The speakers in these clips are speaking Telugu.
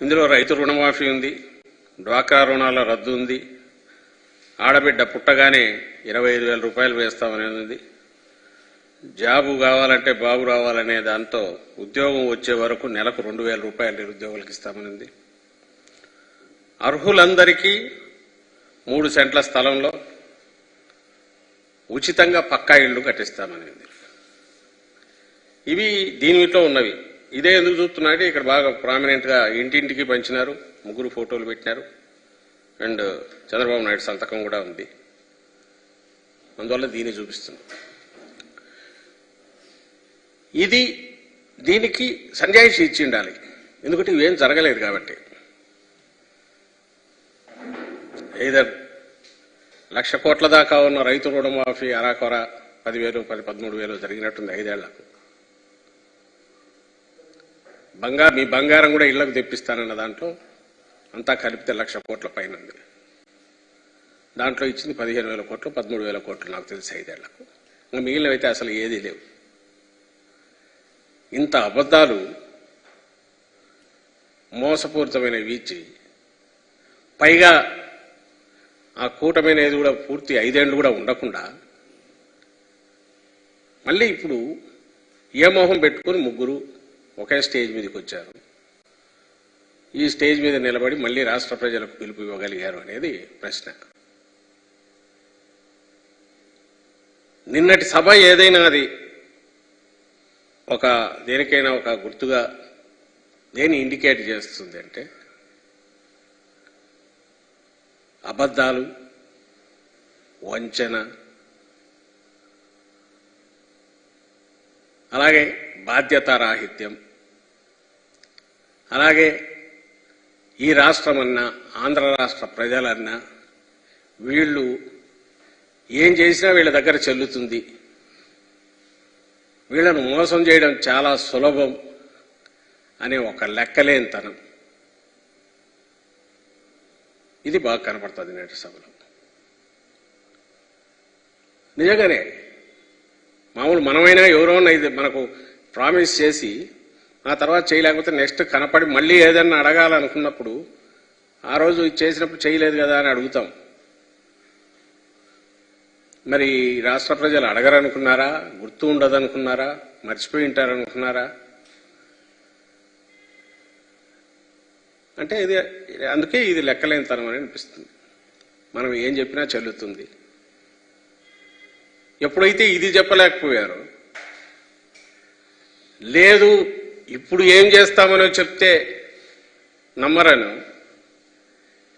ఇందులో రైతు రుణమాఫీ ఉంది, డ్వాక్రా రుణాల రద్దు ఉంది, ఆడబిడ్డ పుట్టగానే 25,000 రూపాయలు వేస్తామనేది ఉంది, జాబు కావాలంటే బాబు రావాలనే దాంతో ఉద్యోగం వచ్చే వరకు నెలకు 2,000 రూపాయలు నిరుద్యోగులకు ఇస్తామనింది. అర్హులందరికీ 3 సెంట్ల స్థలంలో ఉచితంగా పక్కా ఇళ్లు కట్టిస్తామనేది. ఇవి దీనిలో ఉన్నవి. ఇదే ఎందుకు చూస్తున్నారంటే ఇక్కడ బాగా ప్రామినెంట్గా ఇంటింటికి పంచినారు, 3 ఫోటోలు పెట్టినారు, అండ్ చంద్రబాబు నాయుడు సంతకం కూడా ఉంది. అందువల్ల దీన్ని చూపిస్తున్నాం. దీనికి సంజాయిషి ఇచ్చి ఉండాలి, ఎందుకంటే ఇవేం జరగలేదు కాబట్టి. ఏదో 1,00,000 కోట్ల దాకా ఉన్న రైతు రుణమాఫీ అరాకొర 10,000, 13,000 జరిగినట్టుంది 5 ఏళ్లకు. మీ బంగారం కూడా ఇళ్లకు తెప్పిస్తానన్న దాంట్లో అంతా కలిపితే 1,00,000 కోట్ల పైన ఉంది. దాంట్లో ఇచ్చింది 15,000 కోట్లు, 13,000 కోట్లు నాకు తెలిసి 5 ఏళ్లకు. ఇంకా మిగిలినవైతే అసలు ఏదీ లేవు. ఇంత అబద్ధాలు, మోసపూరితమైనవి ఇచ్చి పైగా ఆ కూటమి అనేది కూడా పూర్తి 5 ఏళ్ళు కూడా ఉండకుండా మళ్ళీ ఇప్పుడు ఏ మోహం పెట్టుకుని 3 ఒకే స్టేజ్ మీదకి వచ్చారు. ఈ స్టేజ్ మీద నిలబడి మళ్ళీ రాష్ట్ర ప్రజలకు పిలుపు ఇవ్వగలిగారు అనేది ప్రశ్న. నిన్నటి సభ ఏదైనా అది దేనికైనా ఒక గుర్తుగా దేని ఇండికేట్ చేస్తుంది అంటే అబద్ధాలు, వంచన, అలాగే బాధ్యతారాహిత్యం, అలాగే ఈ రాష్ట్రమన్నా ఆంధ్ర రాష్ట్ర ప్రజలన్నా వీళ్ళు ఏం చేసినా వీళ్ళ దగ్గర చెల్లుతుంది, వీళ్ళను మోసం చేయడం చాలా సులభం అనే ఒక లెక్కలేనితనం ఇది బాగా కనపడుతుంది నేటి సభలో. నిజంగానే మామూలు మనమైనా ఎవరోనా ఇది మనకు ప్రామిస్ చేసి ఆ తర్వాత చేయలేకపోతే నెక్స్ట్ కనపడి మళ్ళీ ఏదన్నా అడగాలనుకున్నప్పుడు ఆ రోజు చేసినప్పుడు చేయలేదు కదా అని అడుగుతాం. మరి రాష్ట్ర ప్రజలు అడగరనుకున్నారా, గుర్తు ఉండదనుకున్నారా, మర్చిపోయి ఉంటారనుకున్నారా? అంటే అందుకే ఇది లెక్కలేనితనం అని అనిపిస్తుంది. మనం ఏం చెప్పినా చెల్లుతుంది. ఎప్పుడైతే ఇది చెప్పలేకపోయారో, లేదు ఇప్పుడు ఏం చేస్తామనో చెప్తే నమ్మరను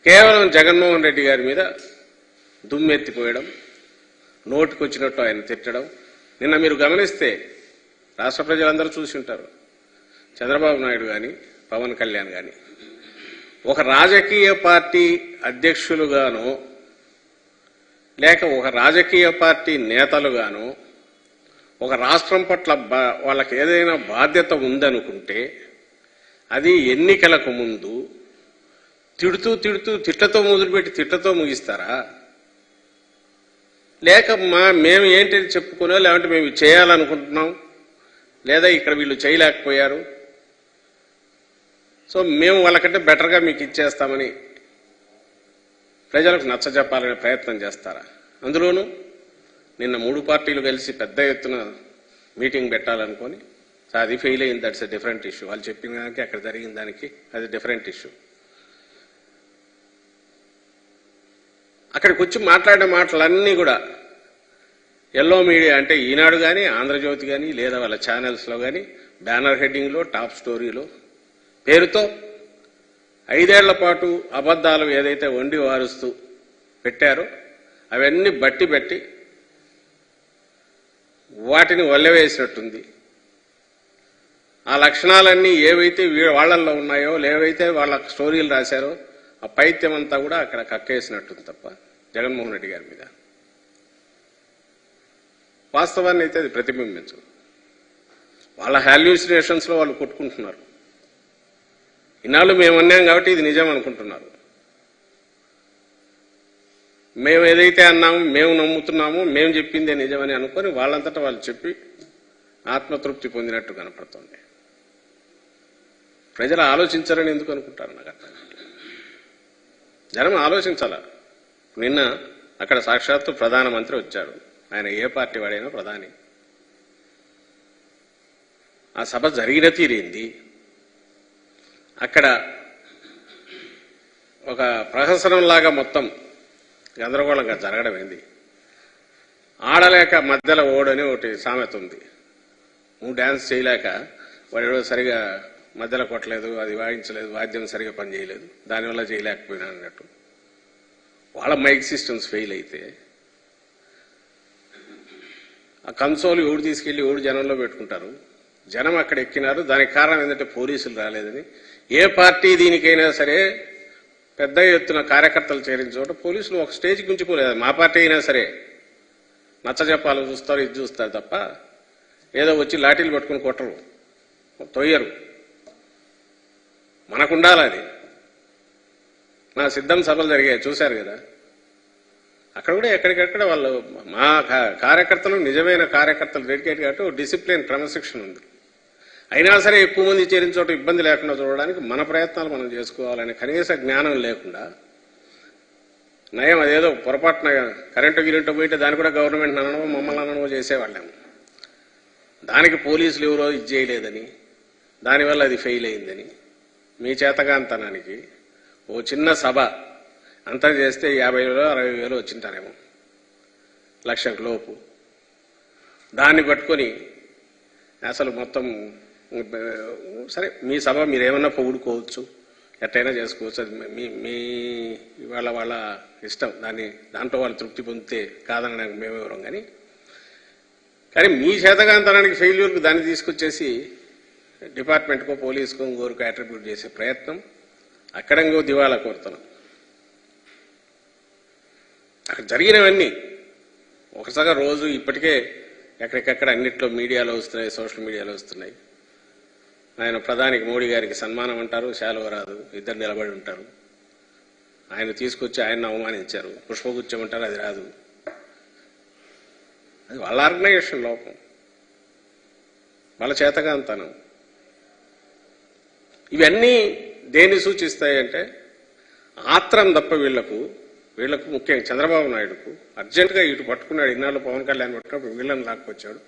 కేవలం జగన్మోహన్ రెడ్డి గారి మీద దుమ్మెత్తిపోయడం, నోటికొచ్చినట్టు ఆయన తిట్టడం. నిన్న మీరు గమనిస్తే రాష్ట్ర ప్రజలందరూ చూసి ఉంటారు. చంద్రబాబు నాయుడు కానీ పవన్ కళ్యాణ్ కానీ ఒక రాజకీయ పార్టీ అధ్యక్షులుగానో లేక ఒక రాజకీయ పార్టీ నేతలుగానో ఒక రాష్ట్రం పట్ల వాళ్ళకి ఏదైనా బాధ్యత ఉందనుకుంటే అది ఎన్నికలకు ముందు తిట్లతో మొదలుపెట్టి తిట్లతో ముగిస్తారా? లేక మేము ఏంటి చెప్పుకునో, లేదంటే మేము చేయాలనుకుంటున్నాం, లేదా ఇక్కడ వీళ్ళు చేయలేకపోయారు సో మేము వాళ్ళకంటే బెటర్గా మీకు ఇచ్చేస్తామని ప్రజలకు నచ్చజెప్పాలనే ప్రయత్నం చేస్తారా? అందులోనూ నిన్న 3 పార్టీలు కలిసి పెద్ద ఎత్తున మీటింగ్ పెట్టాలనుకొని అది ఫెయిల్ అయింది. That's a different issue. వాళ్ళు చెప్పిన దానికి అక్కడ జరిగిన దానికి అది డిఫరెంట్ ఇష్యూ. అక్కడికి వచ్చి మాట్లాడిన మాటలన్నీ కూడా ఎల్లో మీడియా అంటే ఈనాడు కానీ, ఆంధ్రజ్యోతి కానీ, లేదా వాళ్ళ ఛానల్స్లో కానీ బ్యానర్ హెడ్డింగ్లో, టాప్ స్టోరీలో పేరుతో 5 ఏళ్ల పాటు అబద్ధాలు ఏదైతే వండి వారుస్తూ పెట్టారో అవన్నీ బట్టి వాటిని వల్లవేసినట్టుంది. ఆ లక్షణాలన్నీ ఏవైతే వాళ్ళల్లో ఉన్నాయో, లేవైతే వాళ్ళ స్టోరీలు రాశారో ఆ పైత్యం అంతా కూడా అక్కడ కక్కేసినట్టుంది తప్ప జగన్మోహన్ రెడ్డి గారి మీద వాస్తవాన్ని అయితే అది ప్రతిబింబించదు. వాళ్ళ హాల్యూసినేషన్స్లో వాళ్ళు కొట్టుకుంటున్నారు. ఇన్నాళ్ళు మేము అన్నాం కాబట్టి ఇది నిజం అనుకుంటున్నారు. మేము ఏదైతే అన్నామో, మేము నమ్ముతున్నామో, మేము చెప్పిందే నిజమని అనుకొని వాళ్ళంతటా వాళ్ళు చెప్పి ఆత్మతృప్తి పొందినట్టు కనపడుతుంది. ప్రజలు ఆలోచించారని ఎందుకు అనుకుంటారు? నాకు అర్థం కావట్లేదు. జనం ఆలోచించాల. నిన్న అక్కడ సాక్షాత్తు ప్రధానమంత్రి వచ్చాడు. ఆయన ఏ పార్టీ వాడైనా ప్రధాని. ఆ సభ జరిగిన తీరింది. అక్కడ ఒక ప్రహసనంలాగా మొత్తం గందరగోళంగా జరగడం ఏంది? ఆడలేక మధ్యలో ఓడని ఒకటి సామెత ఉంది. నువ్వు డ్యాన్స్ చేయలేక వాడు సరిగా మధ్యలో కొట్టలేదు, అది వాయించలేదు, వాద్యం సరిగా పనిచేయలేదు, దానివల్ల చేయలేకపోయినా అన్నట్టు. వాళ్ళ మైక్ సిస్టమ్స్ ఫెయిల్ అయితే ఆ కన్సోల్ ఎవడు తీసుకెళ్లి ఎవడు జనంలో పెట్టుకుంటారు. జనం అక్కడ ఎక్కినారు. దానికి కారణం ఏంటంటే పోలీసులు రాలేదని. ఏ పార్టీ దీనికైనా సరే పెద్ద ఎత్తున కార్యకర్తలు చేరిన చోట పోలీసులు ఒక స్టేజ్కి ఉంచిపోలేదు. మా పార్టీ అయినా సరే నచ్చ చెప్పాలు చూస్తారు, ఇది చూస్తారు తప్ప ఏదో వచ్చి లాఠీలు పట్టుకుని కొట్టరు, తొయ్యరు. మనకుండాలి అది. నా సిద్ధం సభలు జరిగాయి చూశారు కదా. అక్కడ కూడా ఎక్కడికక్కడ వాళ్ళు మా కార్యకర్తలు నిజమైన కార్యకర్తలు డెడికేట్ కాబట్టి డిసిప్లిన్ క్రమశిక్షణ ఉంది. అయినా సరే ఎక్కువ మంది చేరిన చోట ఇబ్బంది లేకుండా చూడడానికి మన ప్రయత్నాలు మనం చేసుకోవాలనే కనీస జ్ఞానం లేకుండా నయం అదేదో పొరపాటున కరెంటు గిరెంటు పోయితే దాన్ని కూడా గవర్నమెంట్ అనడమో మమ్మల్ని అనడమో చేసేవాళ్ళం. దానికి పోలీసులు ఎవరో ఇది చేయలేదని, దానివల్ల అది ఫెయిల్ అయిందని మీ చేతగాంతనానికి ఓ చిన్న సభ అంతా చేస్తే 50,000 60,000 వచ్చింటారేమో, లక్షకు లోపు. దాన్ని పట్టుకొని అసలు మొత్తం సరే మీ సభ మీరేమన్నా పొగుడుకోవచ్చు, ఎట్టయినా చేసుకోవచ్చు, అది మీ వాళ్ళ ఇష్టం. దాంట్లో వాళ్ళు తృప్తి పొందితే కాదనడానికి మేమెవరం. కానీ మీ చేతగాంతనానికి ఫెయిల్యూర్కు దాన్ని తీసుకొచ్చేసి డిపార్ట్మెంట్కో పోలీసుకో ఇంకోరికి అట్రిబ్యూట్ చేసే ప్రయత్నం అక్కడ ఇంకో దివాలా కోరుతున్నాం. అక్కడ జరిగినవన్నీ ఒకసారి రోజు ఇప్పటికే ఎక్కడికక్కడ అన్నిట్లో మీడియాలో వస్తున్నాయి, సోషల్ మీడియాలో వస్తున్నాయి. ఆయన ప్రధానికి మోడీ గారికి సన్మానం అంటారు, శాలువ రాదు, ఇద్దరు నిలబడి ఉంటారు. ఆయన తీసుకొచ్చి ఆయన అవమానించారు, పుష్పగుచ్చం అంటారు, అది రాదు. అది వాళ్ళ ఆర్గనైజేషన్ లోపం, వాళ్ళ చేతగాంతనం. ఇవన్నీ దేన్ని సూచిస్తాయంటే ఆత్రం తప్ప వీళ్లకు ముఖ్యంగా చంద్రబాబు నాయుడుకు అర్జెంటుగా ఇటు పట్టుకున్నాడు. ఇన్నాళ్ళు పవన్ కళ్యాణ్ పట్టుకున్నప్పుడు వీళ్ళని లాక్కొచ్చాడు.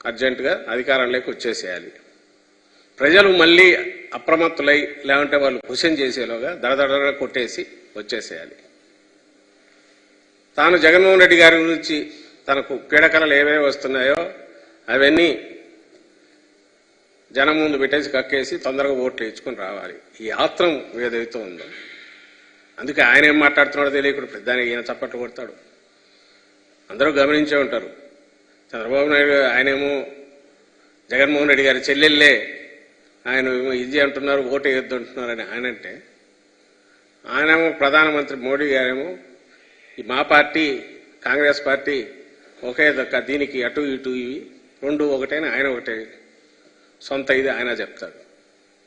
అర్జెంటుగా అధికారంలోకి వచ్చేసేయాలి. ప్రజలు మళ్ళీ అప్రమత్తులై లేదంటే వాళ్ళు క్వశ్చన్ చేసేలోగా దడదడగా కొట్టేసి వచ్చేసేయాలి. తాను జగన్మోహన్ రెడ్డి గారి గురించి తనకు పీడకలలు ఏవేవి వస్తున్నాయో అవన్నీ జనం ముందు పెట్టేసి కక్కేసి తొందరగా ఓట్లు ఇచ్చుకొని రావాలి. ఈ ఆత్రం ఏదైతే ఉందో అందుకే ఆయన ఏం మాట్లాడుతున్నాడో తెలియకుండా పెద్దానికి ఈయన చప్పట్లు కొడతాడు. అందరూ గమనించే ఉంటారు. చంద్రబాబు నాయుడు ఆయనేమో జగన్మోహన్ రెడ్డి గారి చెల్లెళ్ళే ఆయన ఇది అంటున్నారు, ఓటు వేయొద్దు అంటున్నారని ఆయనంటే, ఆయనేమో ప్రధానమంత్రి మోడీ గారేమో మా పార్టీ కాంగ్రెస్ పార్టీ ఒకే దీనికి అటు ఇటు ఇవి రెండు ఒకటేని ఆయన ఒకటే సొంత ఇది ఆయన చెప్తాడు.